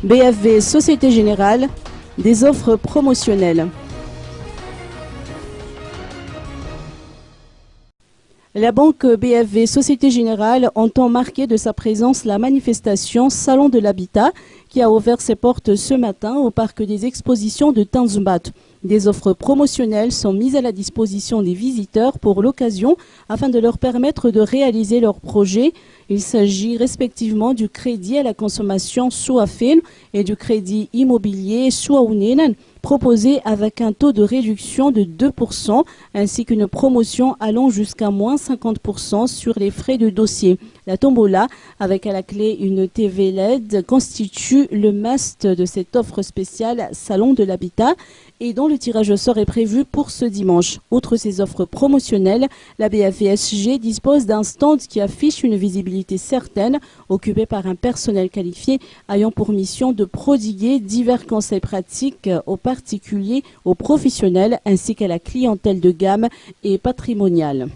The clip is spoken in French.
BFV Société Générale, des offres promotionnelles. La banque BFV Société Générale entend marquer de sa présence la manifestation Salon de l'Habitat qui a ouvert ses portes ce matin au parc des expositions de Tanzumbat. Des offres promotionnelles sont mises à la disposition des visiteurs pour l'occasion afin de leur permettre de réaliser leurs projets. Il s'agit respectivement du crédit à la consommation Suafin et du crédit immobilier Suauninan, proposé avec un taux de réduction de 2% ainsi qu'une promotion allant jusqu'à moins 50% sur les frais de dossier. La tombola, avec à la clé une TV LED, constitue le must de cette offre spéciale Salon de l'Habitat et dont le tirage au sort est prévu pour ce dimanche. Outre ces offres promotionnelles, la BFVSG dispose d'un stand qui affiche une visibilité certaine, occupé par un personnel qualifié ayant pour mission de prodiguer divers conseils pratiques aux particuliers, aux professionnels ainsi qu'à la clientèle de gamme et patrimoniale.